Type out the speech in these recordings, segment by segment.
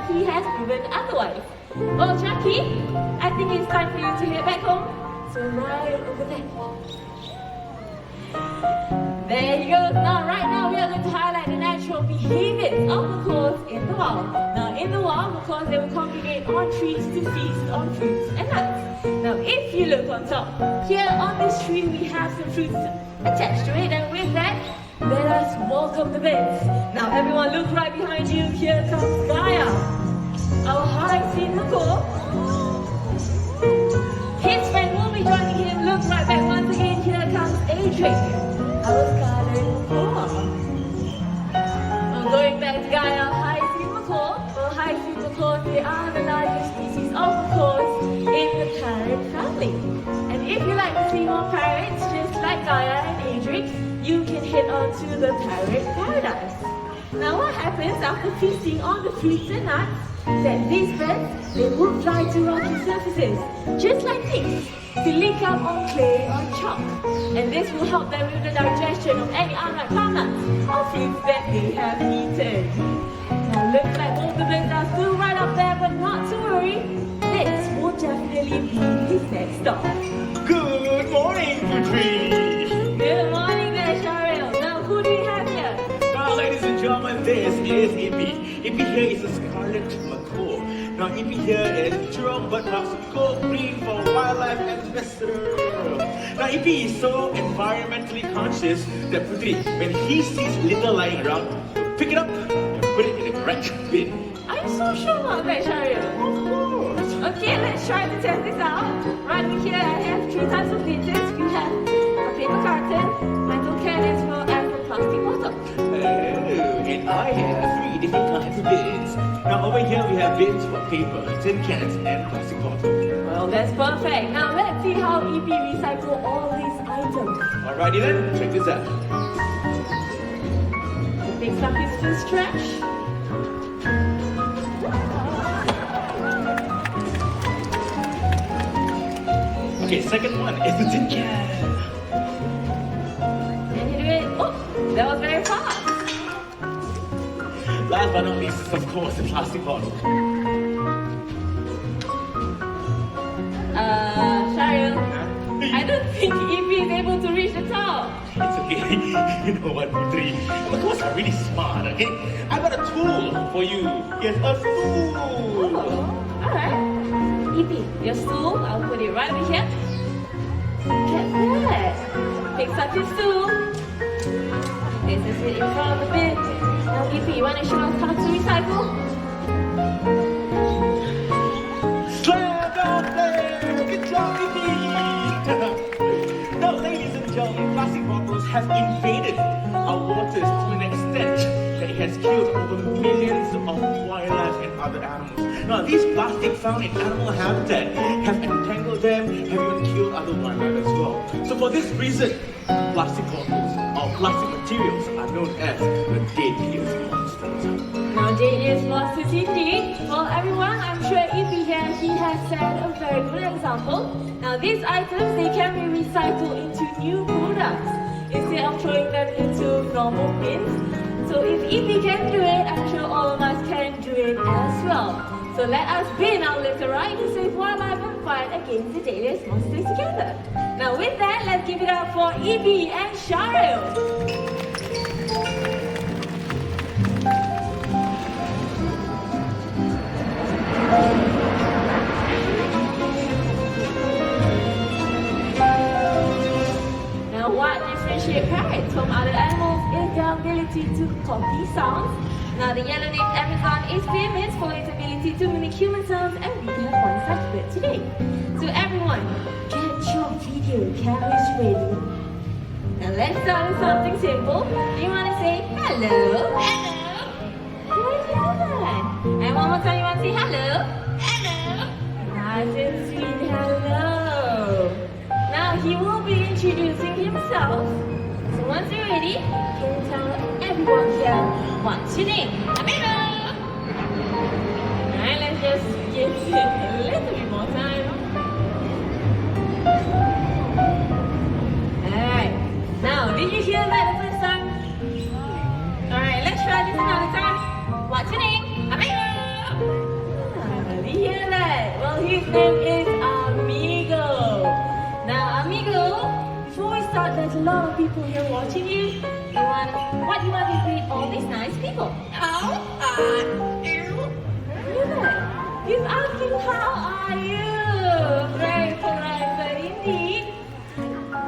He has proven otherwise. Well, Chucky, I think it's time for you to head back home. So right over there. There he goes. Right now we are going to highlight the natural behaviors of the macaws in the wild. Now in the wild, macaws, they will congregate on trees to feast on fruits and nuts. Now if you look on top, here on this tree we have some fruits attached to it, and with that, let us welcome the birds. Now everyone look right behind you. Here comes Gaia, our high-seen macaw. His friend will be joining him. Look right back once again. Here comes Adric, our scarlet macaw. Now going back to Gaia, high-seen macaw. Well, high-seen macaws, they are the largest species of macaws in the parrot family. And if you like to see more parrots, just like Gaia and Adric, you can head on to the Parrot Paradise. Now what happens after feasting on the fruits and nuts, that these birds, they will fly to rocky surfaces, just like this, to lick up on clay or chalk. And this will help them with the digestion of any unripe plant nuts or fruits that they have eaten. Now looks like all the birds are still right up there, but not to worry, this will definitely be his next stop. Good morning, Putri! Good morning there, Sharil. Now who do we have here? Now, ladies and gentlemen, this is Ibis. Ibis here is a scarlet macaw. Now, Ibis here is Jurong Bird Park's Gold Green for Wildlife Ambassador. Now, Ibis is so environmentally conscious that Putri, when he sees litter lying around, he'll pick it up and put it in the correct bin. Are you so sure about that, Sharil? Of course. Okay, let's try to test this out. Right over here, I have 3 types of litters. We have a paper carton, metal can, as well as a plastic bottle. Oh, and I have 3 different kinds of bins. Now, over here we have bins for paper, tin cans, and plastic bottles. Well, that's perfect. Now, let's see how EP recycle all these items. Alrighty then, check this out. He picks up his first trash. Okay, second one is the tin can. And he did it. Oh, that was very fast. Last but not least is, of course, the plastic bottle. Cheryl, I don't think EP is able to reach the top. It's okay? You know what, Putri? Macaws are really smart, okay? I got a tool for you. Here's a stool. Oh, alright. Evie, your stool, I'll put it right over here. Look at that. Fix up your stool. This is it in front of the bin. Now, Evie, you want to show us how to recycle? Slam down there! Good job, Evie! Now, ladies and gentlemen, plastic bottles have invaded our waters to an extent that it has killed over millions of wildlife and other animals. Now, these plastics found in animal habitat have entangled them, have even killed other wildlife as well. So for this reason, plastic bottles or plastic materials are known as the deadliest monsters. Now, deadliest monsters indeed. Well, everyone, I'm sure Evie here, he has set a very good example. Now, these items, they can be recycled into new products instead of throwing them into normal bins. So if Evie can do it, I'm sure all of us can do it as well. So let us bin our litter right to save wildlife and fight against the deadliest monsters together. Now with that, let's give it up for Evie and Cheryl. Now what differentiates parrots from other animals is their ability to copy sounds. Now the yellow-named Amazon is famous for its ability to mimic human sounds, and we have one such bird today. So everyone, get your video cameras ready. Now let's start with something simple. Do you want to say hello? Hello. Good job. And one more time, you want to say hello? Hello. Nice and sweet hello. Now he will be introducing himself. So once you're ready, you can tell everyone here what's your name. Amigo! Alright, let's just give him a little bit more time. Alright, now did you hear that the first time? Alright, let's try this another time. What's your name? Amigo! Did you hear that? Well, his name is Amigo. Now, Amigo, before we start, there's a lot of people here watching you. What do you want to greet all these nice people? How are you? He's asking how are you? Very polite, but indeed.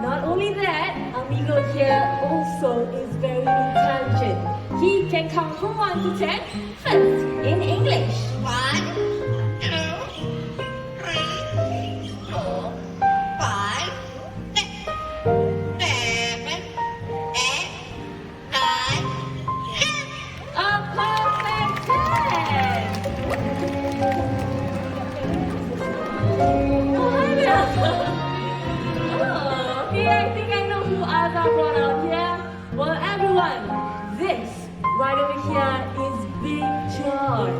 Not only that, Amigo here also is very intelligent. He can count from 1 to 10 first in English. 1, 2, 3, 4, 5, 6, 7, 8, 9, 10. A perfect 10! Oh, okay, I think I know who else I brought out here. Well, everyone, this right over here is Big John.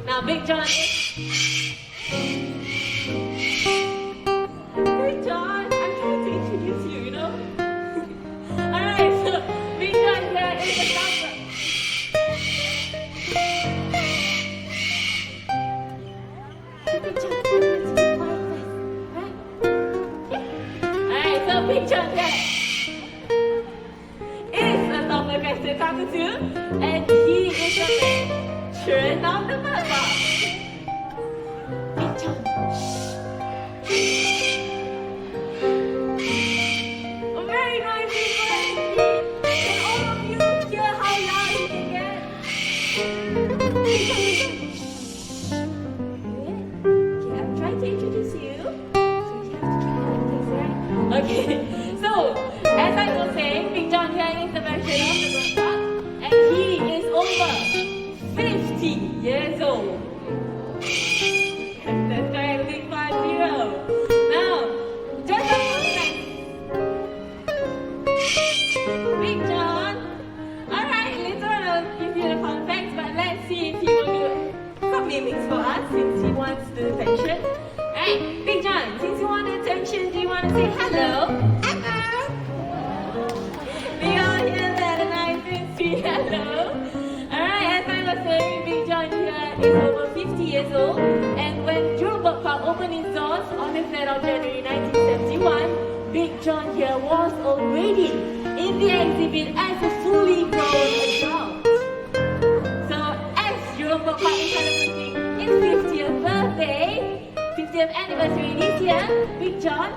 Now, Big John is... Big John, I'm trying to introduce you, you know? Alright, so Big John here is the doctor. Big John, let's be quiet first, right? Yeah. Alright, so Big John here is a doctor guy to talk to, and he is the matron of the bird box. Big John, a very noisy bird. Can all of you hear how loud he can get? Big John, okay, I'm trying to introduce you, so you have to keep like this, right? Okay, so as I was saying, Big John here is the veteran of the bird park, and he is over 50 years old. That's right, big 50. Now, just a fun fact. Big John. Alright, later on I'll give you the fun facts, but let's see if he will do some mimics for us since he wants the attention. Alright, Big John, since you want the attention, do you want to say hello? Hello. We all hear that nice and sweet hello. Alright, as I was saying, Big John here is over 50 years old, and when Jurong Bird Park opened its doors on the 3rd of January 1971, Big John here was already in the exhibit as a fully grown adult. So as Jurong Bird Park is celebrating its 50th birthday, 50th anniversary this year, Big John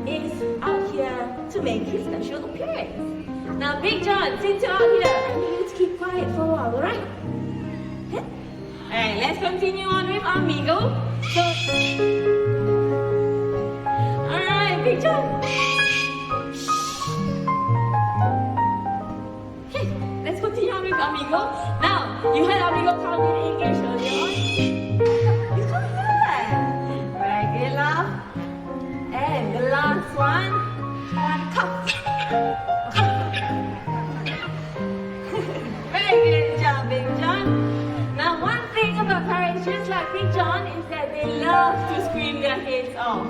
is out here to make his special appearance. Now Big John, since you're out here, I need you to keep quiet for a while, alright? Alright, let's continue on with Amigo. So, alright, Big John. Okay, let's continue on with Amigo. Now, you heard Amigo count in English earlier on. You can't hear that. Regular. And the last one cup. Very good job, Big John. Now, one thing about parrots, just like Big John, is that they love to scream their heads off.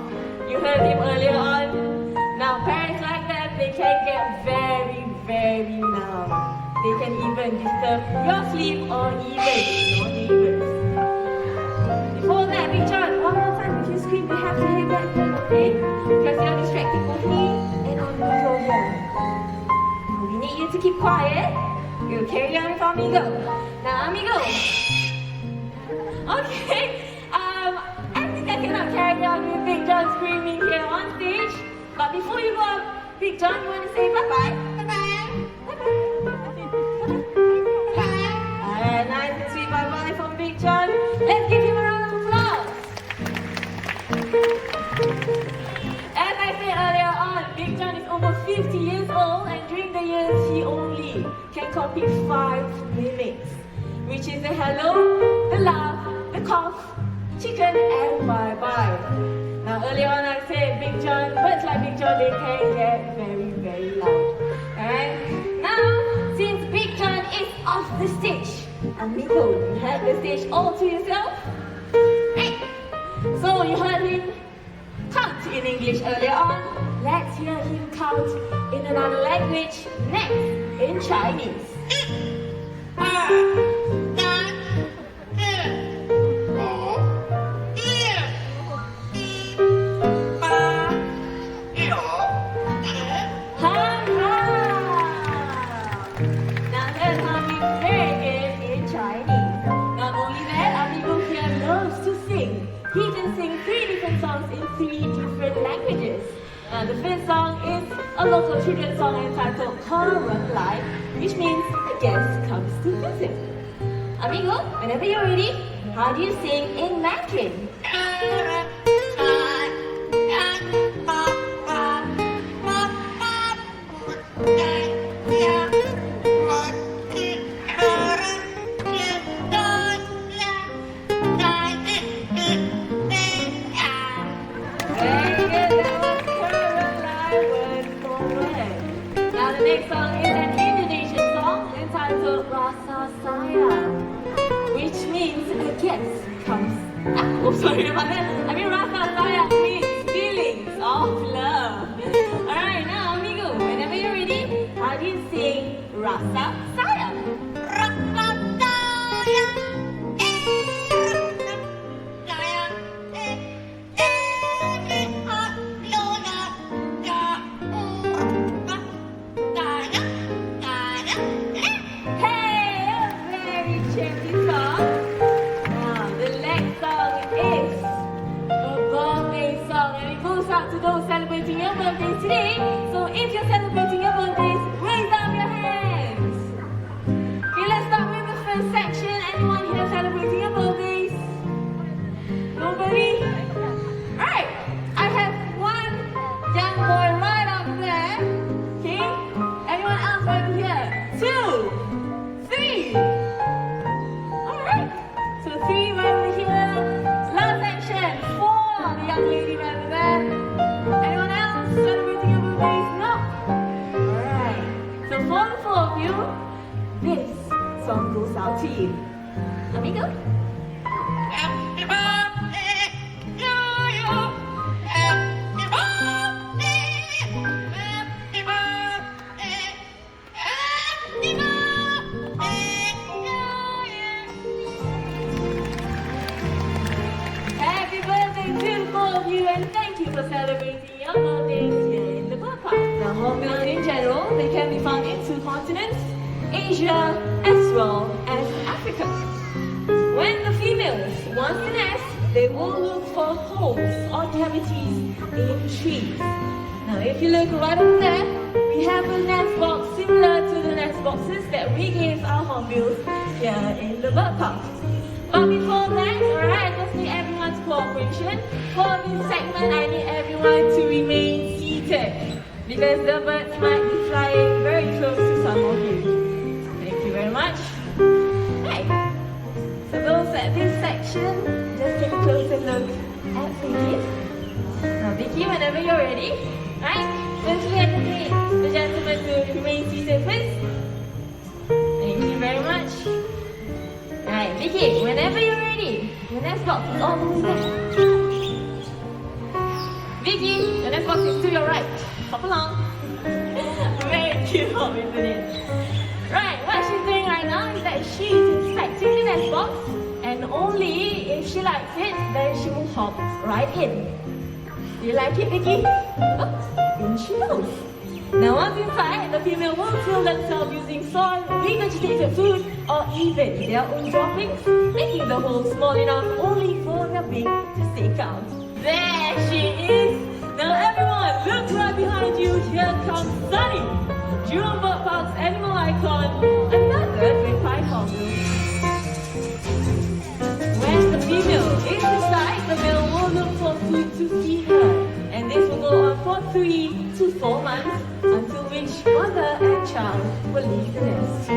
You heard him earlier on. Now, parrots like that, they can get very, very loud. They can even disturb your sleep or even your neighbors. Before that, Big John, one more time if you scream, we have to hear that thing, okay? Because you're distracting both me and Amigo here. We need you to keep quiet. We'll carry on with Amigo. Now, Amigo. Okay. I think I cannot carry on with Big John screaming here on stage. But before you go up, Big John, you want to say bye-bye? Bye-bye. Bye-bye. Nice and sweet bye-bye from Big John. Let's give him a round of applause. As I said earlier on, Big John is over 50 years old, and during the years he only can complete 5 mimics, which is the hello, the laugh, the cough, chicken, and bye-bye. Now earlier on I said birds like Big John, they can get very, very loud. Alright? Now, since Big John is off the stage, Amigo, you have the stage all to yourself. Right? So you heard him count in English earlier on. Let's hear him count in another language next, in Chinese. The first song is a local children's song entitled Parrot, which means a guest comes to visit. Amigo, whenever you're ready, how do you sing in Mandarin? The next song is an Indonesian song entitled Rasa Sayang, which means a guest comes. Sorry about that. Rasa Sayang means feelings of love. Alright, now Amigo, whenever you're ready, how do you sing Rasa Sayang? Rasa Sayang. To those celebrating your birthdays today. So if you're celebrating your birthdays, raise up your hands. Okay, let's start with the first section. Anyone here celebrating your birthdays? Nobody? Alright, I have one young boy right up there. Okay, anyone else over here? 2, 3. Alright, so 3 right over here. Last section, 4. The young lady right over there. Anyone else celebrating your birthdays? No? Alright. So for the 4 of you, this song goes out to you. Amigo? Happy birthday to you. Happy birthday. Happy birthday. Happy birthday to you. Happy birthday to the 4 of you, and thank you for celebrating your birthdays here in the bird park. Now, hornbills in general, they can be found Asia as well as Africa. When the females want to nest, they will look for holes or cavities in trees. Now if you look right over there, we have a nest box similar to the nest boxes that we gave our hornbills here in the bird park. But before that, alright, I just need everyone's cooperation. For this segment, I need everyone to remain seated because the birds might be flying very close to some of you. Thank you very much. Right. So those at this section, just take a closer look at Vicky. Now Vicky, whenever you're ready, right? Firstly, I just need the gentleman to remain seated first. Thank you very much. Right, Vicky, whenever you're ready, your nest box is all the way back. Vicky, your nest box is to your right. Hop along. Very cute, isn't it? Right, what she's doing right now is that she's inspecting the nest box, and only if she likes it, then she will hop right in. Do you like it, Vicky? Oh, in she goes. Now once inside, the female will fill themselves using soil, revegetated food, or even their own droppings, making the hole small enough only for the beak to stick out. There she is! Now everyone, look right behind you, here comes Sunny! Jurong Bird Park's animal icon, another great python. When the female is inside, the male will look for food to feed her. And this will go on for 3 to 4 months, until which mother and child will leave the nest.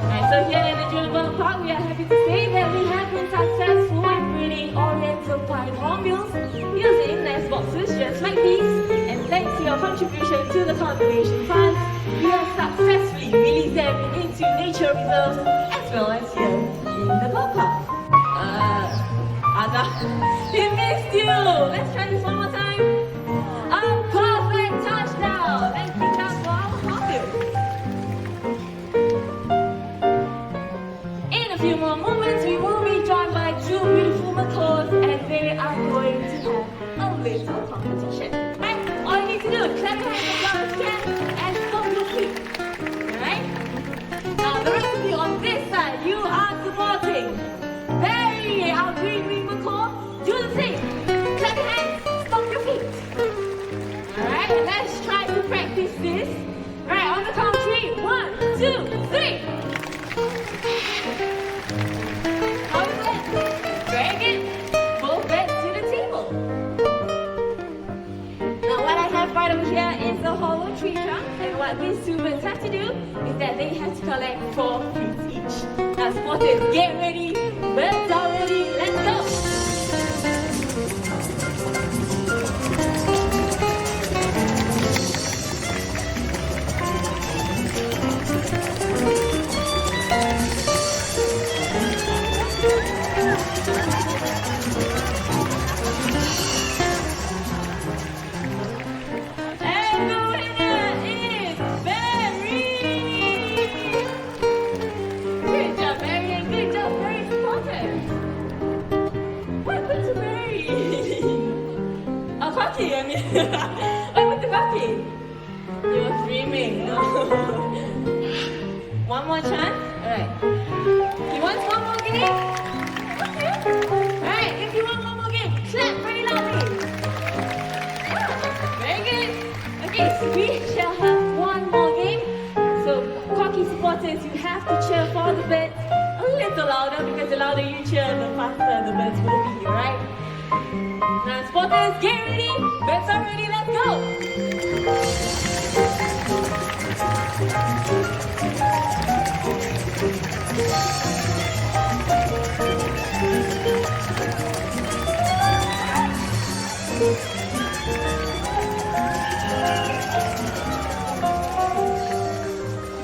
Right, so here in the Jurong Bird Park, we are happy to say that we have been successful in breeding oriental pied hornbills using nest boxes just like these. And thanks to your contribution to the conservation fund, we have successfully released them into nature reserves as well as here in the bird park. Ada, he missed you! Let's try this one more time. A perfect touchdown! Let's pick up for our hornbills. In a few more moments, we will be joined by 2 beautiful macaws, and they are going to have a little competition. Right? All you need to do is clap your hands as loud as you can and stomp your feet. Alright? Now the rest of you on this side, you are supporting Barry, our green macaw. Do the same. Clap your hands, stomp your feet. Alright, let's try to practice this. Alright, on the count of 3. 1, 2, 3. How is it? Drag it. Both legs to the table. Now what I have right over here is a hollow tree trunk, and what these 2 birds have to do is that they have to collect 4 fruits each. Now spotters, get ready. Birds are ready. Let's go. What with the bucket? You were dreaming, no? One more chance? Alright. You want one more game? Okay. Alright, if you want one more game, clap very loudly. Very good. Okay, so we shall have one more game. So, cocky supporters, you have to cheer for the birds a little louder, because the louder you cheer, the faster the birds will be, alright? Now, spotters, get ready. Birds are ready. Let's go.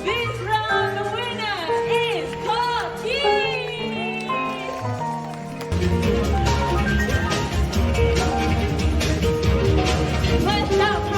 This round, the winner is Cocky. First up.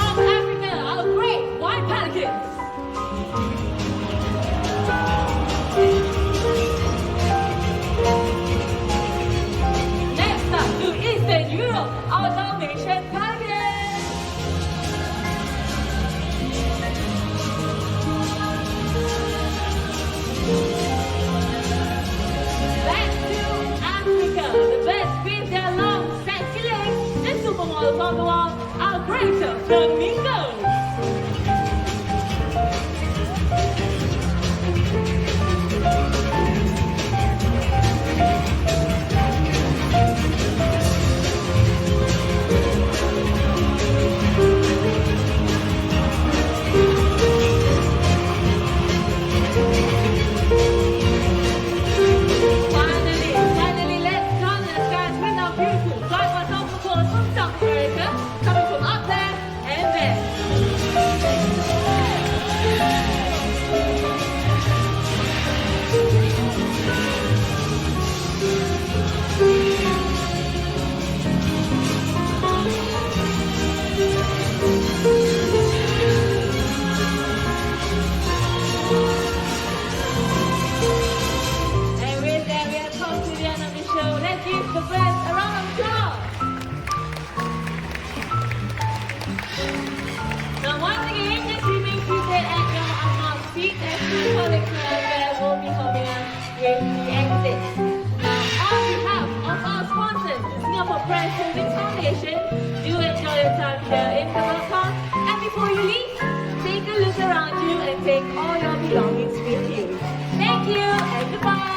the exit. Now, on behalf of our sponsors, the Singapore Press Holdings Foundation, do enjoy your time here in the Parrot Park. And before you leave, take a look around you and take all your belongings with you. Thank you and goodbye.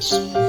Paradise.